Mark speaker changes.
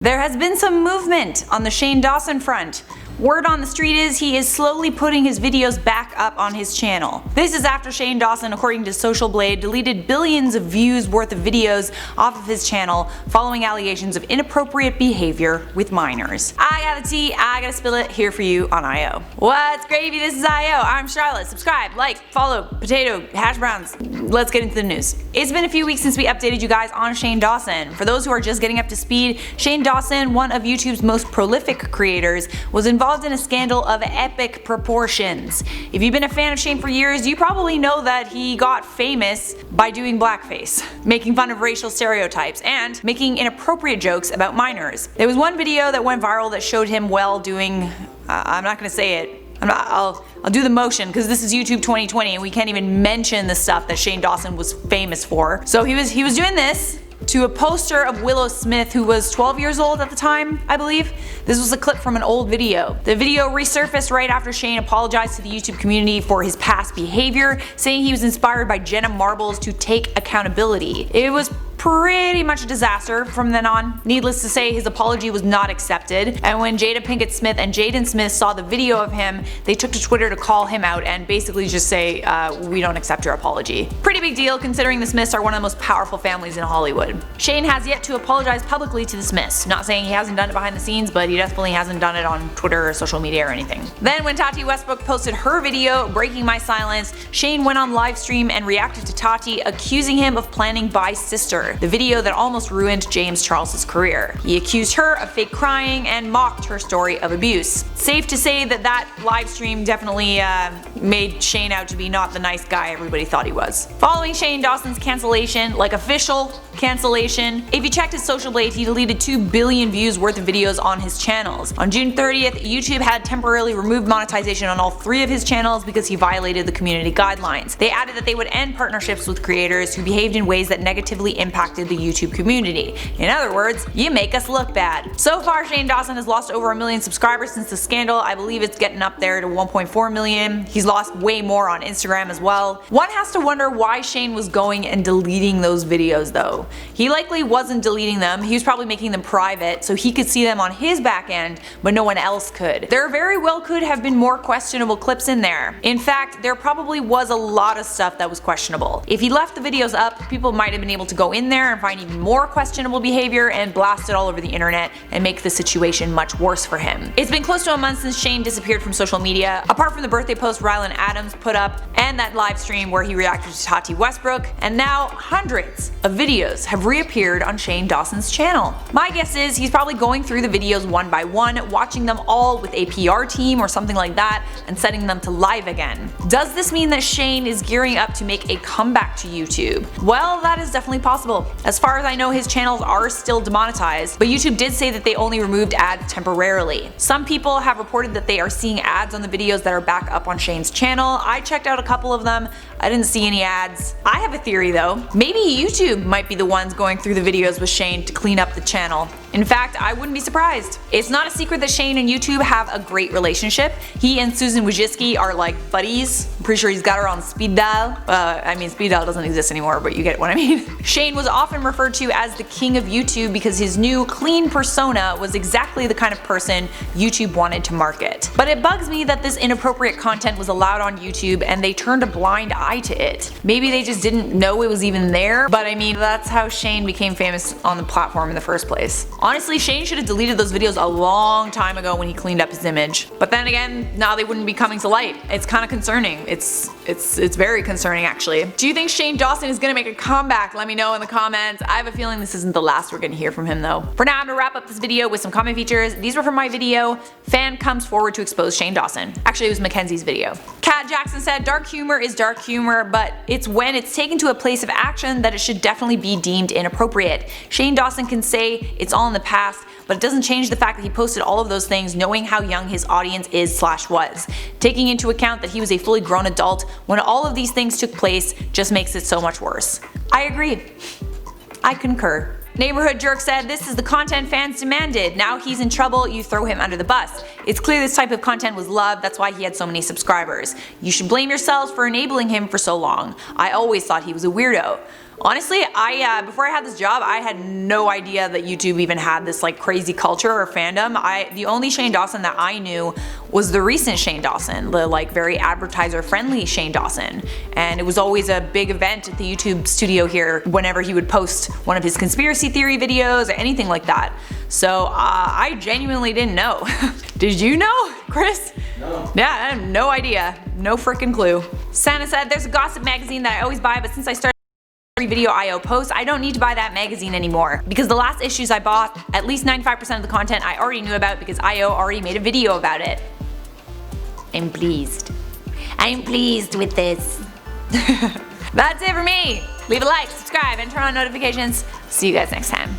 Speaker 1: There has been some movement on the Shane Dawson front. Word on the street is he is slowly putting his videos back up on his channel. This is after Shane Dawson, according to socialblade, deleted billions of views worth of videos off of his channel following allegations of inappropriate behavior with minors. I got the tea, I gotta spill it here for you on IO. What's gravy? This is IO. I'm Charlotte. Subscribe, like, follow, potato, hash browns. Let's get into the news. It's been a few weeks since we updated you guys on Shane Dawson. For those who are just getting up to speed, Shane Dawson, one of YouTube's most prolific creators, was involved in a scandal of epic proportions. If you've been a fan of Shane for years, you probably know that he got famous by doing blackface, making fun of racial stereotypes, and making inappropriate jokes about minors. There was one video that went viral that showed him doing, I'm not gonna say it, I'll do the motion because this is YouTube 2020 and we can't even mention the stuff that Shane Dawson was famous for. So he was doing this to a poster of Willow Smith, who was 12 years old at the time, I believe. This was a clip from an old video. The video resurfaced right after Shane apologized to the YouTube community for his past behavior, saying he was inspired by Jenna Marbles to take accountability. It was pretty much a disaster from then on. Needless to say, his apology was not accepted, and when Jada Pinkett Smith and Jaden Smith saw the video of him, they took to Twitter to call him out and basically just say, we don't accept your apology. Pretty big deal considering the Smiths are one of the most powerful families in Hollywood. Shane has yet to apologize publicly to the Smiths, not saying he hasn't done it behind the scenes, but he definitely hasn't done it on Twitter or social media or anything. Then when Tati Westbrook posted her video, Breaking My Silence, Shane went on live stream and reacted to Tati, accusing him of planning by sister, the video that almost ruined James Charles' career. He accused her of fake crying and mocked her story of abuse. Safe to say that live stream definitely made Shane out to be not the nice guy everybody thought he was. Following Shane Dawson's cancellation, like official cancellation, if you checked his socialblade, he deleted 2 billion views worth of videos on his channels. On June 30th, YouTube had temporarily removed monetization on all 3 of his channels because he violated the community guidelines. They added that they would end partnerships with creators who behaved in ways that negatively impacted the YouTube community. In other words, you make us look bad. So far, Shane Dawson has lost over 1 million subscribers since the scandal. I believe it's getting up there to 1.4 million. He's lost way more on Instagram as well. One has to wonder why Shane was going and deleting those videos though. He likely wasn't deleting them, he was probably making them private so he could see them on his back end, but no one else could. There very well could have been more questionable clips in there. In fact, there probably was a lot of stuff that was questionable. If he left the videos up, people might have been able to go in there and find even more questionable behavior and blast it all over the internet and make the situation much worse for him. It's been close to a month since Shane disappeared from social media, apart from the birthday post Rylan Adams put up and that live stream where he reacted to Tati Westbrook, and now hundreds of videos have reappeared on Shane Dawson's channel. My guess is he's probably going through the videos one by one, watching them all with a PR team or something like that, and setting them to live again. Does this mean that Shane is gearing up to make a comeback to YouTube? Well, that is definitely possible. As far as I know, his channels are still demonetized, but YouTube did say that they only removed ads temporarily. Some people have reported that they are seeing ads on the videos that are back up on Shane's channel. I checked out a couple of them. I didn't see any ads. I have a theory though. Maybe YouTube might be the ones going through the videos with Shane to clean up the channel. In fact, I wouldn't be surprised. It's not a secret that Shane and YouTube have a great relationship. He and Susan Wojcicki are like buddies. I'm pretty sure he's got her on speed dial. I mean, speed dial doesn't exist anymore, but you get what I mean. Shane was often referred to as the king of YouTube because his new clean persona was exactly the kind of person YouTube wanted to market. But it bugs me that this inappropriate content was allowed on YouTube and they turned a blind eye to it. Maybe they just didn't know it was even there, but I mean, that's how Shane became famous on the platform in the first place. Honestly, Shane should have deleted those videos a long time ago when he cleaned up his image. But then again, now they wouldn't be coming to light. It's kind of concerning. It's very concerning actually. Do you think Shane Dawson is gonna make a comeback? Let me know in the comments. I have a feeling this isn't the last we're gonna hear from him though. For now, I'm gonna wrap up this video with some comment features. These were from my video, Fan Comes Forward to Expose Shane Dawson. Actually, it was Mackenzie's video. Kat Jackson said, dark humor is dark humor, but it's when it's taken to a place of action that it should definitely be deemed inappropriate. Shane Dawson can say it's all in the past, but it doesn't change the fact that he posted all of those things knowing how young his audience is/was. Taking into account that he was a fully grown adult when all of these things took place just makes it so much worse. I agree. I concur. Neighborhood Jerk said, this is the content fans demanded. Now he's in trouble, you throw him under the bus. It's clear this type of content was loved, that's why he had so many subscribers. You should blame yourselves for enabling him for so long. I always thought he was a weirdo. Honestly, before I had this job, I had no idea that YouTube even had this like crazy culture or fandom. The only Shane Dawson that I knew was the recent Shane Dawson, the like very advertiser friendly Shane Dawson. And it was always a big event at the YouTube studio here whenever he would post one of his conspiracy theory videos or anything like that. So I genuinely didn't know. Did you know, Chris?
Speaker 2: No.
Speaker 1: Yeah, I have no idea. No freaking clue. Santa said there's a gossip magazine that I always buy, but since I started every video IO post, I don't need to buy that magazine anymore. Because the last issues I bought, at least 95% of the content I already knew about because IO already made a video about it. I'm pleased. I'm pleased with this. That's it for me. Leave a like, subscribe, and turn on notifications. See you guys next time.